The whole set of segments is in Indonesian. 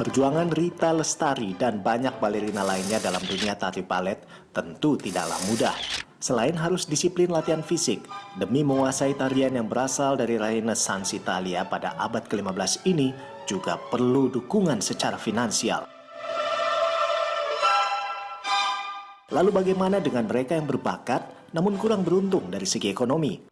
Perjuangan Rita Lestari dan banyak balerina lainnya dalam dunia tari balet tentu tidaklah mudah. Selain harus disiplin latihan fisik, demi menguasai tarian yang berasal dari Renaissance Italia pada abad ke-15 ini, juga perlu dukungan secara finansial. Lalu bagaimana dengan mereka yang berbakat namun kurang beruntung dari segi ekonomi?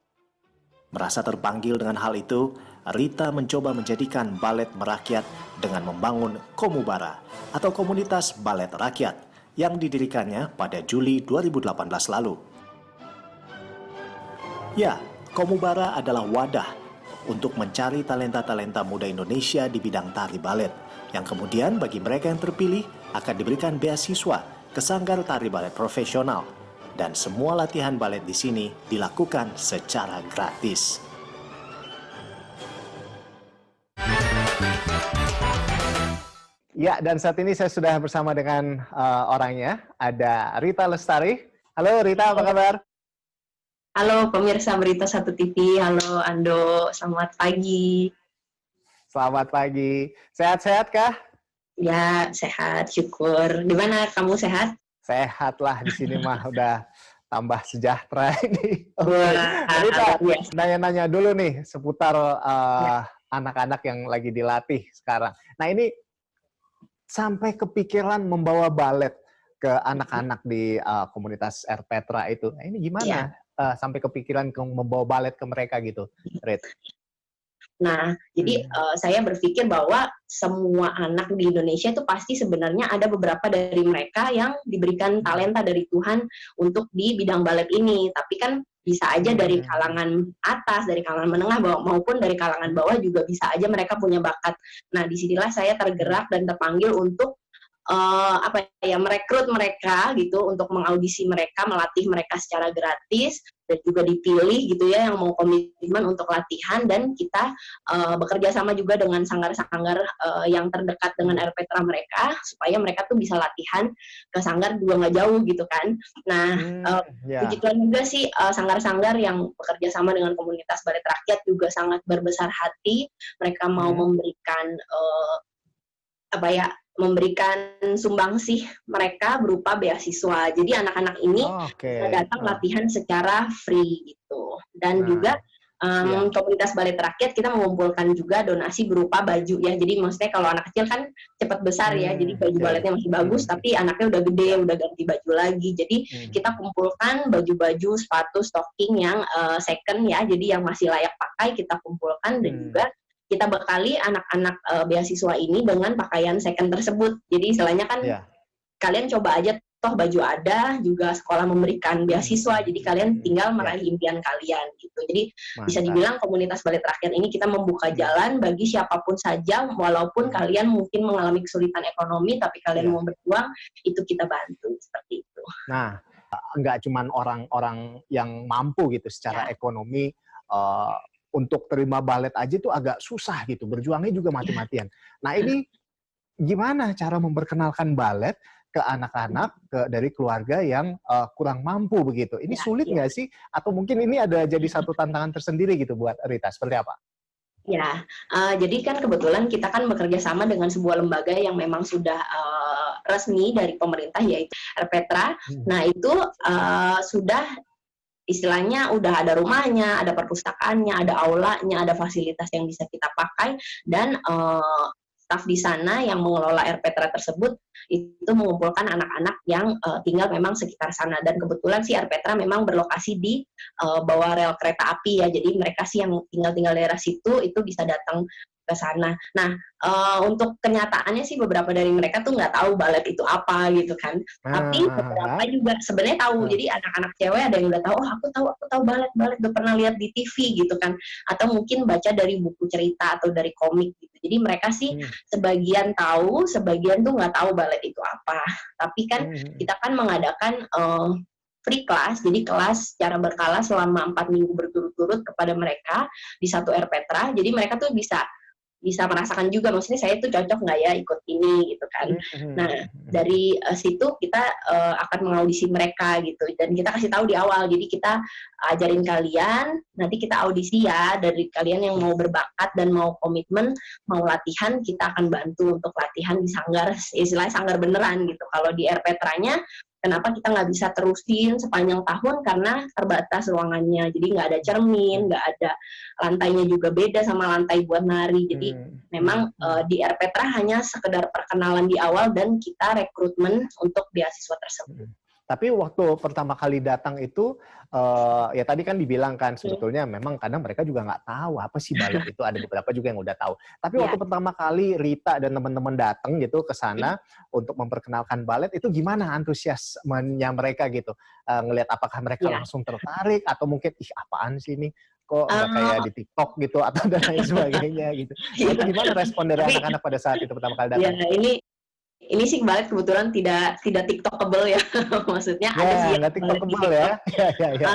Merasa terpanggil dengan hal itu, Rita mencoba menjadikan balet merakyat dengan membangun Komubara atau Komunitas Balet Rakyat yang didirikannya pada Juli 2018 lalu. Ya, Komubara adalah wadah untuk mencari talenta-talenta muda Indonesia di bidang tari balet, yang kemudian bagi mereka yang terpilih akan diberikan beasiswa ke Sanggar Tari Balet Profesional. Dan semua latihan balet di sini dilakukan secara gratis. Ya, dan saat ini saya sudah bersama dengan orangnya, ada Rita Lestari. Halo Rita, apa kabar? Halo pemirsa Berita Satu TV, halo Ando, selamat pagi. Selamat pagi. Sehat-sehat kah? Ya, sehat, syukur. Di mana kamu sehat? Sehat lah, di sini mah udah tambah sejahtera ini. Wah, Rita, yes. nanya-nanya dulu nih seputar anak-anak yang lagi dilatih sekarang. Nah ini sampai kepikiran membawa balet ke anak-anak di komunitas Erpetra itu. Nah, ini gimana sampai kepikiran membawa balet ke mereka gitu, Rit? Nah, jadi saya berpikir bahwa semua anak di Indonesia itu pasti sebenarnya ada beberapa dari mereka yang diberikan talenta dari Tuhan untuk di bidang balet ini. Tapi kan bisa aja dari kalangan atas, dari kalangan menengah maupun dari kalangan bawah juga bisa aja mereka punya bakat. Nah, disinilah saya tergerak dan terpanggil untuk merekrut mereka gitu untuk mengaudisi mereka, melatih mereka secara gratis dan juga dipilih gitu ya yang mau komitmen untuk latihan, dan kita bekerja sama juga dengan sanggar-sanggar yang terdekat dengan Erpetra mereka supaya mereka tuh bisa latihan ke sanggar juga nggak jauh gitu kan. Nah, puji Tuhan juga sih sanggar-sanggar yang bekerja sama dengan komunitas balet rakyat juga sangat berbesar hati. Mereka mau memberikan memberikan sumbangsih mereka berupa beasiswa. Jadi anak-anak ini datang latihan secara free gitu. Dan juga komunitas balet rakyat kita mengumpulkan juga donasi berupa baju ya. Jadi maksudnya kalau anak kecil kan cepat besar ya. Jadi baju baletnya masih bagus, tapi anaknya udah gede, udah ganti baju lagi. Jadi kita kumpulkan baju-baju, sepatu, stocking yang second ya. Jadi yang masih layak pakai kita kumpulkan, dan juga kita bekali anak-anak beasiswa ini dengan pakaian second tersebut. Jadi istilahnya kan kalian coba aja, toh baju ada, juga sekolah memberikan beasiswa, jadi kalian tinggal meraih impian kalian gitu. Jadi bisa dibilang komunitas balet rakyat ini kita membuka jalan bagi siapapun saja, walaupun kalian mungkin mengalami kesulitan ekonomi, tapi kalian mau berjuang, itu kita bantu, seperti itu. Nah, nggak cuman orang-orang yang mampu gitu secara ekonomi, untuk terima balet aja tuh agak susah gitu, berjuangnya juga mati-matian. Nah ini gimana cara memperkenalkan balet ke anak-anak dari keluarga yang kurang mampu begitu? Ini sulit nggak sih? Atau mungkin ini ada jadi satu tantangan tersendiri gitu buat Rita, seperti apa? Ya, jadi kan kebetulan kita kan bekerja sama dengan sebuah lembaga yang memang sudah resmi dari pemerintah, yaitu Erpetra. Nah itu sudah istilahnya udah ada rumahnya, ada perpustakaannya, ada aulanya, ada fasilitas yang bisa kita pakai, dan staf di sana yang mengelola Erpetra tersebut itu mengumpulkan anak-anak yang tinggal memang sekitar sana. Dan kebetulan si Erpetra memang berlokasi di bawah rel kereta api ya, jadi mereka sih yang tinggal daerah situ itu bisa datang ke sana. Nah, untuk kenyataannya sih beberapa dari mereka tuh nggak tahu balet itu apa gitu kan. Tapi beberapa juga sebenarnya tahu. Jadi anak-anak cewek ada yang udah tahu, oh aku tahu balet, udah pernah lihat di TV gitu kan. Atau mungkin baca dari buku cerita atau dari komik gitu. Jadi mereka sih sebagian tahu, sebagian tuh nggak tahu balet itu apa. Tapi kan kita kan mengadakan free class, jadi kelas secara berkala selama 4 minggu berturut-turut kepada mereka di satu Erpetra. Jadi mereka tuh bisa bisa merasakan juga, maksudnya saya tuh cocok nggak ya ikut ini gitu kan. Nah, dari situ kita akan mengaudisi mereka gitu, dan kita kasih tahu di awal. Jadi kita ajarin kalian, nanti kita audisi ya, dari kalian yang mau berbakat dan mau komitmen, mau latihan, kita akan bantu untuk latihan di sanggar, istilahnya sanggar beneran gitu. Kalau di Erpetranya, kenapa kita nggak bisa terusin sepanjang tahun, karena terbatas ruangannya, jadi nggak ada cermin, nggak ada, lantainya juga beda sama lantai buat nari. Jadi memang di Erpetra hanya sekedar perkenalan di awal dan kita rekrutmen untuk beasiswa tersebut. Tapi waktu pertama kali datang itu, ya tadi kan dibilang kan sebetulnya memang kadang mereka juga nggak tahu apa sih balet itu, ada beberapa juga yang udah tahu. Tapi waktu pertama kali Rita dan teman-teman datang gitu ke sana untuk memperkenalkan balet, itu gimana antusiasmenya mereka gitu? Ngelihat apakah mereka langsung tertarik atau mungkin, ih apaan sih ini? Kok nggak kayak di TikTok gitu atau dan lain sebagainya gitu. Nah, itu gimana respon dari anak-anak pada saat itu pertama kali datang? Ya, ini sih balet kebetulan tidak TikTokable ya. Maksudnya ada sih nggak TikTokable ya. Ya.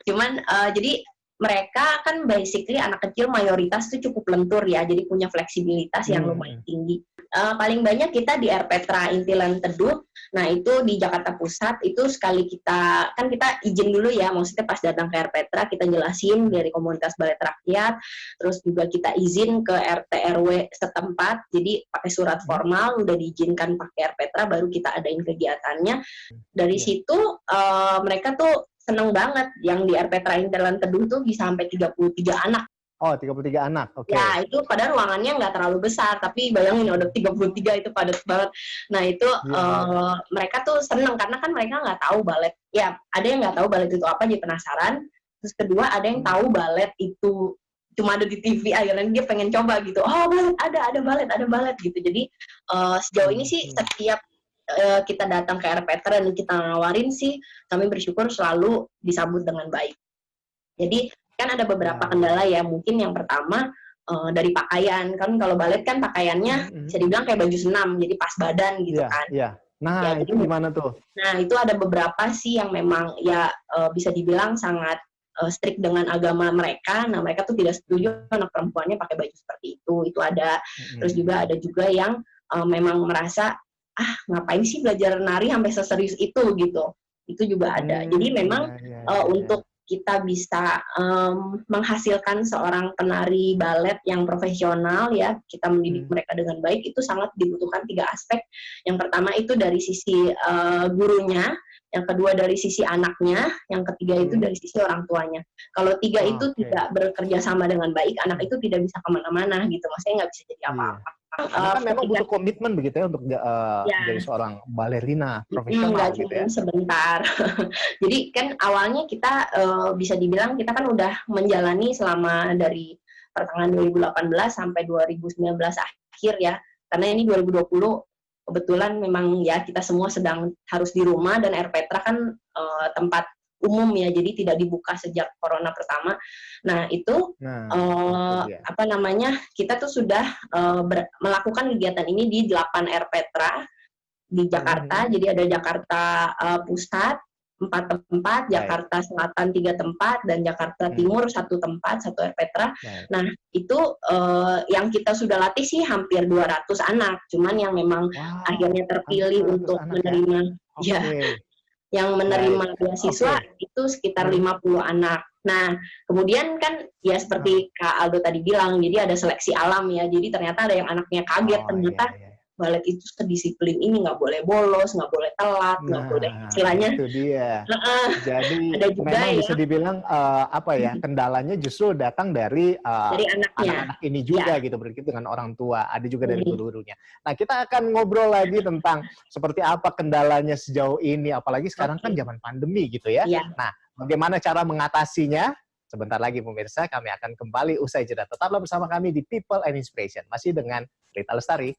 Cuman jadi mereka kan basically anak kecil mayoritas tuh cukup lentur ya, jadi punya fleksibilitas yang lumayan tinggi. Paling banyak kita di Erpetra Intilan Teduh. Nah, itu di Jakarta Pusat, itu sekali kita izin dulu ya, maksudnya pas datang ke Erpetra kita jelasin dari komunitas balet rakyat, terus juga kita izin ke RT RW setempat, jadi pakai surat formal udah diizinkan pakai Erpetra, baru kita adain kegiatannya. Dari situ mereka tuh seneng banget, yang di Erpetra Intilan Teduh tuh bisa sampai 33 anak. Oh, 33 anak, oke. Ya, itu padahal ruangannya nggak terlalu besar, tapi bayangin udah 33 itu padat banget. Nah, itu mereka tuh seneng, karena kan mereka nggak tahu balet. Ya, ada yang nggak tahu balet itu apa, jadi penasaran. Terus kedua, ada yang tahu balet itu cuma ada di TV, akhirnya dia pengen coba gitu. Oh, balet, ada balet gitu. Jadi, sejauh ini sih setiap kita datang ke Erpetra dan kita nawarin sih, kami bersyukur selalu disambut dengan baik. Jadi, kan ada beberapa kendala ya, mungkin yang pertama dari pakaian, kan kalau balet kan pakaiannya bisa dibilang kayak baju senam, jadi pas badan gitu kan. Iya. Nah, itu gimana tuh? Nah, itu ada beberapa sih yang memang ya bisa dibilang sangat strict dengan agama mereka. Nah, mereka tuh tidak setuju anak perempuannya pakai baju seperti itu. Itu ada. Terus juga ada juga yang memang merasa, ngapain sih belajar nari sampai seserius itu gitu. Itu juga ada. Jadi memang untuk kita bisa menghasilkan seorang penari balet yang profesional ya, kita mendidik mereka dengan baik, itu sangat dibutuhkan 3 aspek. Yang pertama itu dari sisi gurunya, yang kedua dari sisi anaknya, yang ketiga itu dari sisi orang tuanya. Kalau 3 itu tidak bekerja sama dengan baik, anak itu tidak bisa kemana-mana gitu, maksudnya nggak bisa jadi apa-apa. Karena kan memang butuh komitmen begitu ya untuk jadi seorang balerina profesional gitu ya. Sebentar. Jadi kan awalnya kita bisa dibilang kita kan udah menjalani selama dari pertengahan 2018 sampai 2019 akhir ya. Karena ini 2020 kebetulan memang ya kita semua sedang harus di rumah, dan Erpetra kan tempat umum ya, jadi tidak dibuka sejak corona pertama. Nah, itu kita tuh sudah melakukan kegiatan ini di 8 Erpetra di Jakarta. Jadi ada Jakarta Pusat 4 tempat, Jakarta Selatan 3 tempat, dan Jakarta Timur 1 tempat, 1 Erpetra. Nah, itu yang kita sudah latih sih hampir 200 anak, cuman yang memang akhirnya terpilih untuk menerima yang menerima beasiswa itu sekitar 50 anak. Nah, kemudian kan ya seperti Kak Aldo tadi bilang, jadi ada seleksi alam ya. Jadi ternyata ada yang anaknya kaget, ternyata balet itu sedisiplin ini, nggak boleh bolos, nggak boleh telat, nggak boleh istilahnya. Itu dia. Jadi ada juga memang bisa dibilang kendalanya justru datang dari anak-anak ini juga gitu, berarti dengan orang tua, ada juga dari guru-gurunya. Nah, kita akan ngobrol lagi tentang seperti apa kendalanya sejauh ini, apalagi sekarang kan zaman pandemi gitu ya. Nah, bagaimana cara mengatasinya? Sebentar lagi pemirsa, kami akan kembali usai jeda. Tetaplah bersama kami di People and Inspiration, masih dengan Rita Lestari.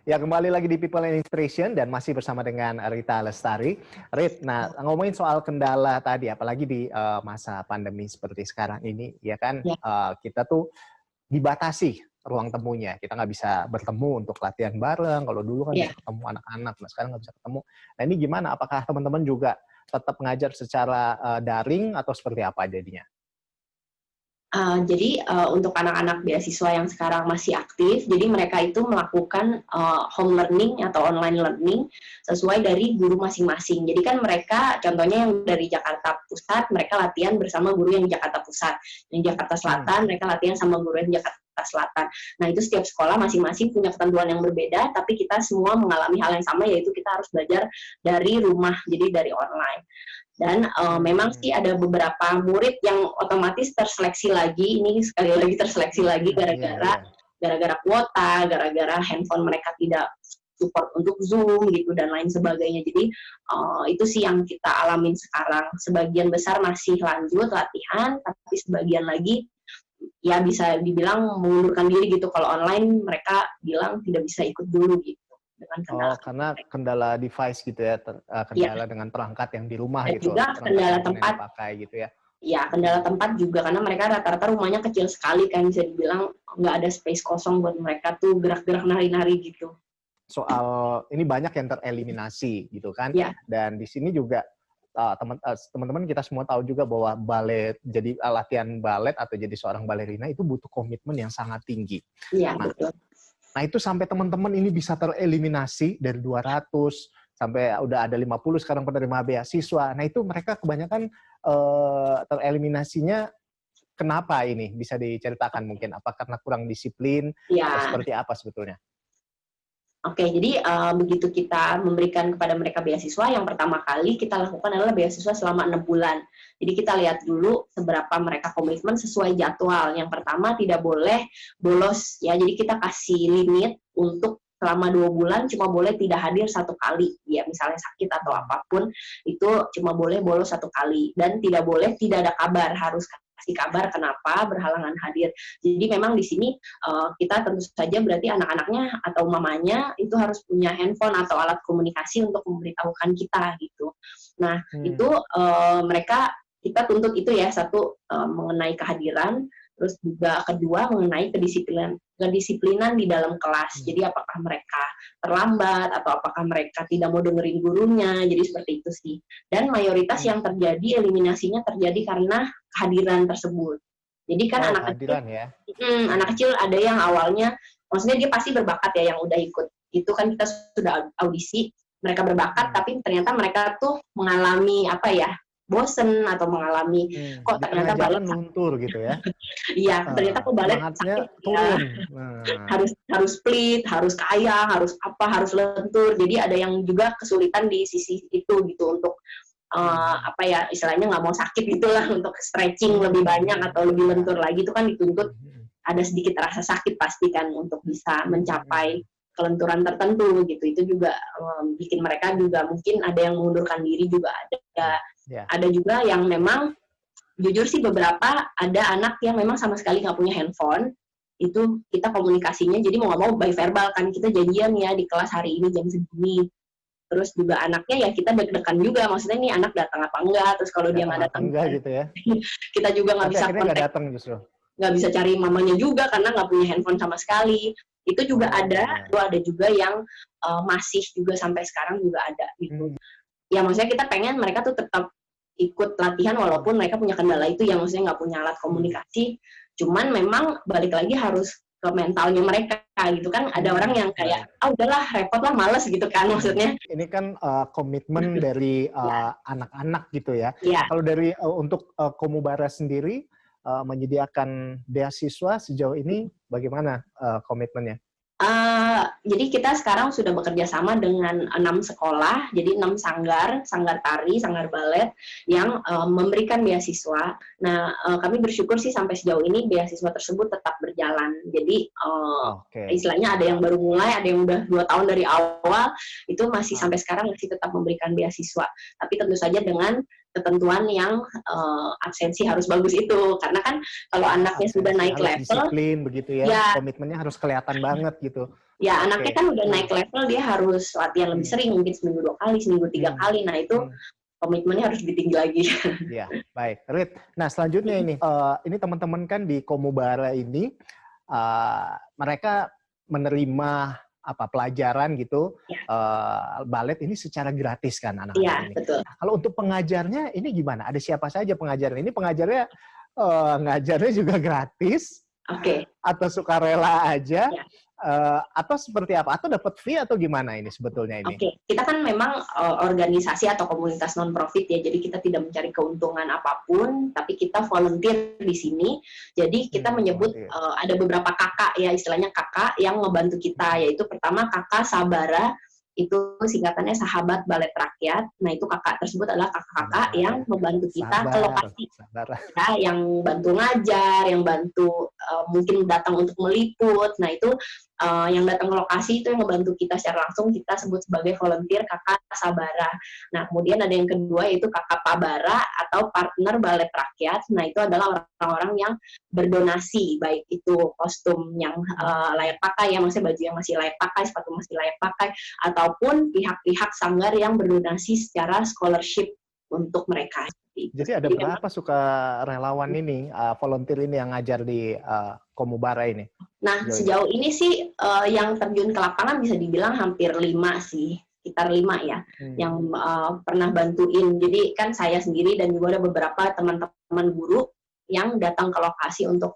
Ya, kembali lagi di People and Inspiration dan masih bersama dengan Rita Lestari. Rit, nah ngomongin soal kendala tadi, apalagi di masa pandemi seperti sekarang ini, ya kan, kita tuh dibatasi ruang temunya. Kita nggak bisa bertemu untuk latihan bareng. Kalau dulu kan bisa ketemu anak-anak, nah sekarang nggak bisa ketemu. Nah, ini gimana? Apakah teman-teman juga tetap ngajar secara daring atau seperti apa jadinya? Jadi untuk anak-anak beasiswa yang sekarang masih aktif, jadi mereka itu melakukan home learning atau online learning sesuai dari guru masing-masing. Jadi kan mereka, contohnya yang dari Jakarta Pusat, mereka latihan bersama guru yang Jakarta Pusat. Yang Jakarta Selatan, mereka latihan sama guru yang Jakarta Selatan. Nah, itu setiap sekolah masing-masing punya ketentuan yang berbeda, tapi kita semua mengalami hal yang sama, yaitu kita harus belajar dari rumah, jadi dari online. Dan memang sih ada beberapa murid yang otomatis terseleksi lagi, ini sekali lagi terseleksi lagi gara-gara kuota, gara-gara handphone mereka tidak support untuk Zoom gitu dan lain sebagainya. Jadi itu sih yang kita alamin sekarang. Sebagian besar masih lanjut latihan, tapi sebagian lagi ya bisa dibilang mengundurkan diri gitu. Kalau online mereka bilang tidak bisa ikut dulu gitu. Karena kendala device gitu ya, kendala dengan perangkat yang di rumah dan gitu. juga kendala tempat pakai gitu ya. Ya, kendala tempat juga karena mereka rata-rata rumahnya kecil sekali kan, bisa dibilang nggak ada space kosong buat mereka tuh gerak-gerak nari-nari gitu. Soal ini banyak yang tereliminasi gitu kan. Ya. Dan di sini juga teman-teman kita semua tahu juga bahwa balet, jadi latihan balet atau jadi seorang balerina itu butuh komitmen yang sangat tinggi. Iya, betul. Nah, itu sampai teman-teman ini bisa tereliminasi dari 200 sampai udah ada 50 sekarang penerima beasiswa. Nah, itu mereka kebanyakan tereliminasinya kenapa ini? Bisa diceritakan mungkin? Apa karena kurang disiplin? Ya. Atau seperti apa sebetulnya? Oke, jadi begitu kita memberikan kepada mereka beasiswa, yang pertama kali kita lakukan adalah beasiswa selama 6 bulan. Jadi kita lihat dulu seberapa mereka komitmen sesuai jadwal. Yang pertama tidak boleh bolos, ya. Jadi kita kasih limit untuk selama 2 bulan cuma boleh tidak hadir 1 kali. Ya, misalnya sakit atau apapun, itu cuma boleh bolos 1 kali. Dan tidak boleh tidak ada kabar, harus kasih kabar kenapa berhalangan hadir. Jadi memang di sini kita tentu saja berarti anak-anaknya atau mamanya itu harus punya handphone atau alat komunikasi untuk memberitahukan kita gitu. Nah, itu mereka kita tuntut itu ya, satu mengenai kehadiran, terus juga kedua mengenai kedisiplinan di dalam kelas. Jadi apakah mereka terlambat atau apakah mereka tidak mau dengerin gurunya, jadi seperti itu sih. Dan mayoritas yang terjadi eliminasinya terjadi karena kehadiran tersebut. Jadi kan anak kecil ada yang awalnya, maksudnya dia pasti berbakat ya yang udah ikut. Itu kan kita sudah audisi, mereka berbakat tapi ternyata mereka tuh mengalami bosen atau mengalami kok ternyata balet luntur gitu ya. Iya, ternyata kok balet sakit turun. Harus split, harus kayang, harus lentur. Jadi ada yang juga kesulitan di sisi itu gitu untuk istilahnya nggak mau sakit gitulah, untuk stretching lebih banyak atau lebih lentur lagi, itu kan dituntut ada sedikit rasa sakit pasti kan untuk bisa mencapai kelenturan tertentu gitu. Itu juga bikin mereka juga mungkin ada yang mengundurkan diri juga ada. Ada juga yang memang jujur sih beberapa ada anak yang memang sama sekali nggak punya handphone. Itu kita komunikasinya jadi mau nggak mau by verbal kan, kita janjian ya di kelas hari ini jam segini. Terus juga anaknya ya kita deg-degan juga, maksudnya nih anak datang apa enggak, terus kalau dia nggak datang enggak gitu ya. Kita juga nggak bisa kontak, datang justru. Nggak bisa cari mamanya juga karena nggak punya handphone sama sekali. Itu juga ada juga yang masih juga sampai sekarang juga ada gitu. Ya maksudnya kita pengen mereka tuh tetap ikut latihan walaupun mereka punya kendala itu ya, maksudnya nggak punya alat komunikasi. Cuman memang balik lagi harus ke mentalnya mereka gitu kan. Ada orang yang kayak udahlah repot lah, males gitu kan maksudnya. Ini kan komitmen dari anak-anak gitu ya. Kalau dari untuk Komubara sendiri menyediakan beasiswa sejauh ini bagaimana komitmennya? Jadi kita sekarang sudah bekerja sama dengan 6 sekolah, jadi 6 sanggar tari, sanggar balet yang memberikan beasiswa. Nah, kami bersyukur sih sampai sejauh ini beasiswa tersebut tetap berjalan. Jadi istilahnya ada yang baru mulai, ada yang udah 2 tahun dari awal, itu masih sampai sekarang masih tetap memberikan beasiswa. Tapi tentu saja dengan ketentuan yang absensi harus bagus itu, karena kan kalau anaknya sudah naik level, disiplin begitu ya, komitmennya harus kelihatan banget gitu. Ya, anaknya kan udah naik level, dia harus latihan lebih sering, mungkin seminggu 2 kali, seminggu 3 kali. Nah itu komitmennya harus lebih tinggi lagi. Ya, baik. Rit, nah selanjutnya ini teman-teman kan di Komubara ini mereka menerima pelajaran gitu, balet ini secara gratis kan anak-anak ini. Betul. Kalau untuk pengajarnya ini gimana? Ada siapa saja pengajarnya? Ini pengajarnya ngajarnya juga gratis Oke. atau sukarela aja? Ya. Atau seperti apa? Atau dapat fee atau gimana ini sebetulnya ini? Oke, kita kan memang organisasi atau komunitas non-profit ya, jadi kita tidak mencari keuntungan apapun, tapi kita volunteer di sini. Jadi kita menyebut ada beberapa kakak ya, istilahnya kakak yang membantu kita, yaitu pertama kakak Sabara, itu singkatannya Sahabat Balet Rakyat. Nah, itu kakak tersebut adalah kakak-kakak yang membantu kita ke lokasi. Ya, yang bantu ngajar, yang bantu mungkin datang untuk meliput. Nah, itu yang datang ke lokasi itu yang membantu kita secara langsung, kita sebut sebagai volunteer kakak Sabara. Nah, kemudian ada yang kedua yaitu kakak Pabara atau partner Balet Rakyat. Nah, itu adalah orang-orang yang berdonasi, baik itu kostum yang layak pakai, ya maksudnya baju yang masih layak pakai, sepatu masih layak pakai, ataupun pihak-pihak sanggar yang berdonasi secara scholarship untuk mereka. Jadi ada berapa suka relawan ini, volunteer ini yang ngajar di Komubara ini? Nah, sejauh ini sih yang terjun ke lapangan bisa dibilang hampir 5 sih, sekitar 5 ya, yang pernah bantuin. Jadi kan saya sendiri dan juga ada beberapa teman-teman guru yang datang ke lokasi untuk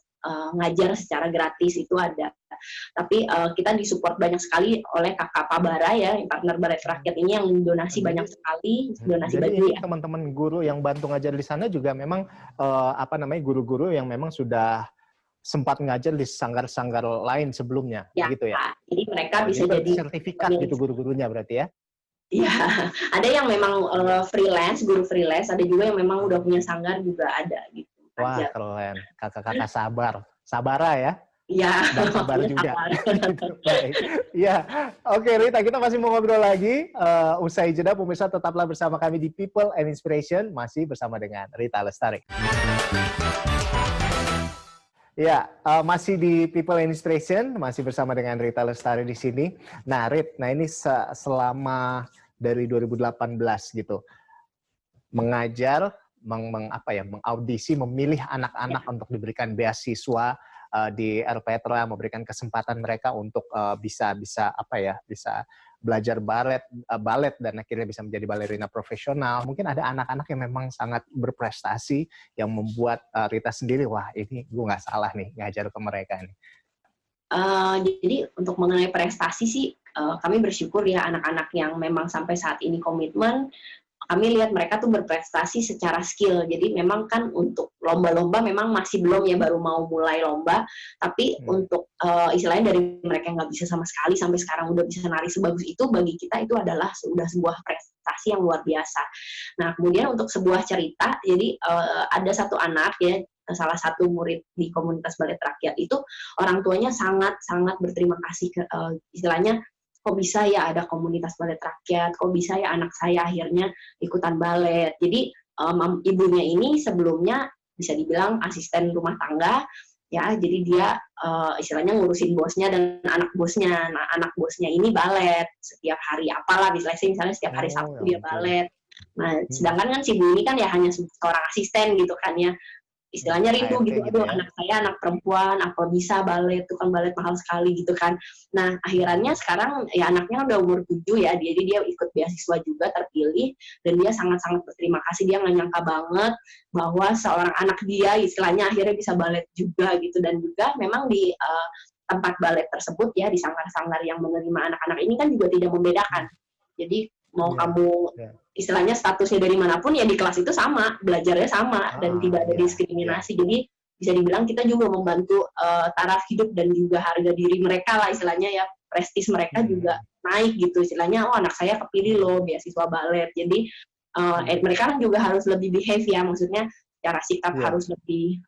ngajar secara gratis itu ada. Tapi kita disupport banyak sekali oleh kakak Pabara ya, partner Balet Rakyat ini yang donasi banyak sekali, donasi jadi baju ya. Teman-teman guru yang bantu ngajar di sana juga memang guru-guru yang memang sudah sempat ngajar di sanggar-sanggar lain sebelumnya, Ya, gitu ya. Jadi mereka bisa jadi sertifikat gitu guru-gurunya berarti ya. Iya, ada yang memang freelance, guru freelance, ada juga yang memang udah punya sanggar juga ada gitu. Wah, keren. Kakak-kakak Sabara ya. Iya. Dan sabar juga. Baik. Ya, oke Rita, kita masih mau ngobrol lagi. Usai jeda, pemirsa tetaplah bersama kami di People and Inspiration, masih bersama dengan Rita Lestari. Ya, masih di People and Inspiration, masih bersama dengan Rita Lestari di sini. Nah, Rit, ini selama dari 2018 gitu, mengajar, mengaudisi, memilih anak-anak untuk diberikan beasiswa di Erpetra, memberikan kesempatan mereka untuk bisa belajar balet dan akhirnya bisa menjadi balerina profesional. Mungkin ada anak-anak yang memang sangat berprestasi yang membuat Rita sendiri, wah ini gue nggak salah nih ngajar ke mereka nih. Jadi untuk mengenai prestasi sih kami bersyukur ya anak-anak yang memang sampai saat ini komitmen. Kami lihat mereka tuh berprestasi secara skill. Jadi memang kan untuk lomba-lomba memang masih belum ya, baru mau mulai lomba. Tapi untuk istilahnya dari mereka yang nggak bisa sama sekali sampai sekarang udah bisa nari sebagus itu, bagi kita itu adalah sudah sebuah prestasi yang luar biasa. Nah kemudian untuk sebuah cerita, jadi ada satu anak ya, salah satu murid di komunitas balet rakyat itu orang tuanya sangat berterima kasih ke istilahnya, kok bisa ya ada komunitas balet rakyat, kok bisa ya anak saya akhirnya ikutan balet. Jadi ibunya ini sebelumnya bisa dibilang asisten rumah tangga, ya, jadi dia istilahnya ngurusin bosnya dan anak bosnya. Nah, anak bosnya ini balet setiap hari apalah, misalnya setiap hari Sabtu dia balet. Nah, sedangkan kan si Bu ini kan ya hanya seorang asisten gitu kan ya. Istilahnya rindu gitu, aduh ya. Anak saya anak perempuan, apa bisa balet, itu kan balet mahal sekali gitu kan. Nah, akhirnya sekarang ya anaknya udah umur 7 ya, jadi dia ikut beasiswa juga, terpilih, dan dia sangat-sangat berterima kasih, dia nggak nyangka banget bahwa seorang anak dia istilahnya akhirnya bisa balet juga gitu, dan juga memang di tempat balet tersebut ya, di sanggar-sanggar yang menerima anak-anak ini kan juga tidak membedakan. Jadi mau kamu istilahnya statusnya dari manapun ya di kelas itu sama, belajarnya sama dan tidak ada diskriminasi. Jadi bisa dibilang kita juga membantu taraf hidup dan juga harga diri mereka lah istilahnya ya, prestis mereka juga naik gitu istilahnya. Oh anak saya kepilih loh beasiswa balet. Jadi mereka kan juga harus lebih behave ya, maksudnya cara sikap harus lebih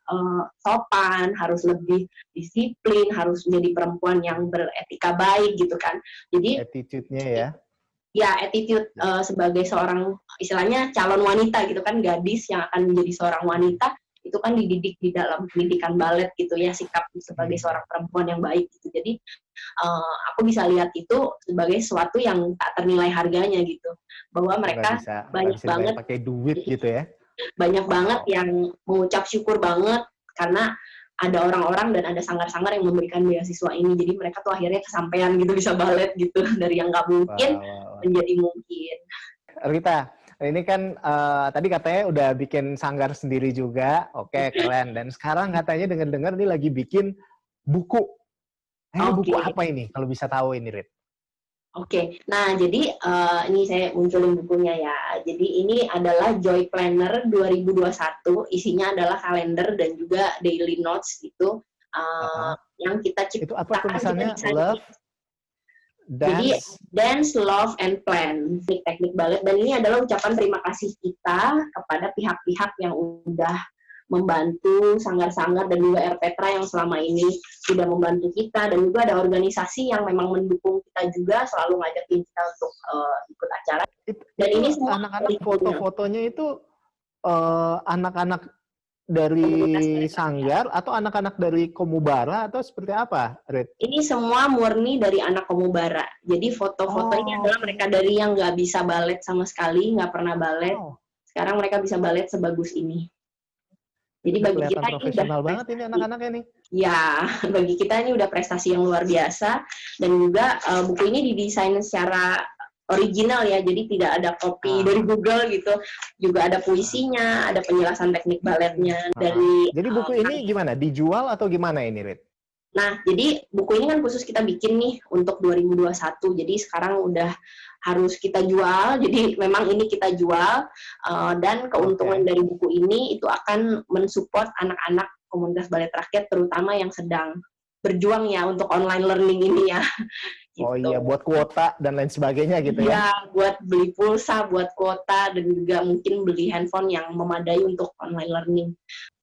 sopan, harus lebih disiplin, harus menjadi perempuan yang beretika baik gitu kan. Jadi attitude-nya ya. Ya, attitude sebagai seorang istilahnya calon wanita gitu kan, gadis yang akan menjadi seorang wanita itu kan dididik di dalam pendidikan balet gitu ya, sikap sebagai seorang perempuan yang baik gitu. Jadi aku bisa lihat itu sebagai sesuatu yang tak ternilai harganya gitu, bahwa mereka banyak banget pakai duit gitu ya, banyak banget yang mengucap syukur banget karena ada orang-orang dan ada sanggar-sanggar yang memberikan beasiswa ini. Jadi mereka tuh akhirnya kesampaian gitu bisa balet gitu, dari yang nggak mungkin menjadi mungkin. Rita, Ini kan tadi katanya udah bikin sanggar sendiri juga, oke keren. Dan sekarang katanya dengar-dengar ini lagi bikin buku. Nah, ini buku Oke. apa ini? Kalau bisa tahu ini, Rit. Oke, nah jadi ini saya munculin bukunya ya. Jadi ini adalah Joy Planner 2021. Isinya adalah kalender dan juga daily notes itu yang kita Itu apa ciptakan, kita tulisannya? desain. Love, Jadi dance. dance, love, and plan, teknik balet. Dan ini adalah ucapan terima kasih kita kepada pihak-pihak yang udah membantu sanggar-sanggar dan juga Erpetra yang selama ini sudah membantu kita, dan juga ada organisasi yang memang mendukung kita juga, selalu ngajakin kita untuk ikut acara. Dan ini semua anak-anak foto-fotonya itu anak-anak dari sanggar atau anak-anak dari Komubara atau seperti apa, Rit? Ini semua murni dari anak Komubara. Jadi foto-fotonya adalah mereka dari yang nggak bisa balet sama sekali, nggak pernah balet. Sekarang mereka bisa balet sebagus ini. Jadi bagi kita ini profesional banget ini anak-anaknya nih. Ya, bagi kita ini udah prestasi yang luar biasa. Dan juga buku ini didesain secara original ya, jadi tidak ada copy dari Google gitu. Juga ada puisinya, ada penjelasan teknik baletnya dari. Jadi buku ini gimana? Dijual atau gimana ini, Rit? Nah, jadi buku ini kan khusus kita bikin nih untuk 2021. Jadi sekarang udah harus kita jual. Jadi memang ini kita jual, dan keuntungan dari buku ini itu akan mensupport anak-anak komunitas balet rakyat, terutama yang sedang berjuang ya untuk online learning ini ya. Gitu. Oh iya, buat kuota dan lain sebagainya gitu ya? Ya, buat beli pulsa, buat kuota, dan juga mungkin beli handphone yang memadai untuk online learning.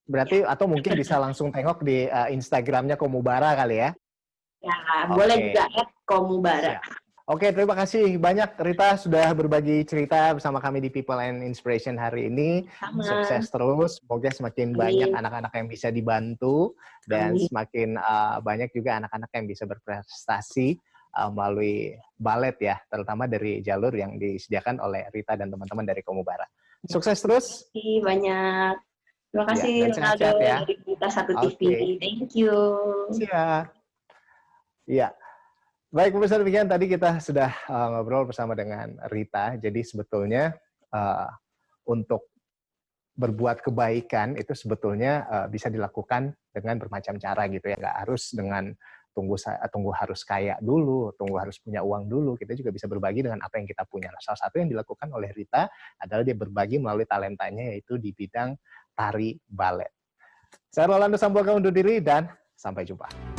Berarti atau mungkin bisa langsung tengok di Instagramnya Komubara kali ya? Ya, boleh juga @komubara. Oke, terima kasih banyak Rita sudah berbagi cerita bersama kami di People and Inspiration hari ini. Sukses terus, semoga semakin banyak anak-anak yang bisa dibantu dan semakin banyak juga anak-anak yang bisa berprestasi melalui balet ya, terutama dari jalur yang disediakan oleh Rita dan teman-teman dari Komubara. Sukses terus. Terima kasih banyak. Terima kasih Ronaldo ya, dari Kita Satu TV. Thank you. Siap. Iya. Baik, pemirsa, demikian tadi kita sudah ngobrol bersama dengan Rita. Jadi sebetulnya untuk berbuat kebaikan itu sebetulnya bisa dilakukan dengan bermacam cara gitu ya. Nggak harus dengan tunggu harus kaya dulu, tunggu harus punya uang dulu. Kita juga bisa berbagi dengan apa yang kita punya. Nah, salah satu yang dilakukan oleh Rita adalah dia berbagi melalui talentanya, yaitu di bidang tari balet. Saya Rolando Sambuaga undur diri dan sampai jumpa.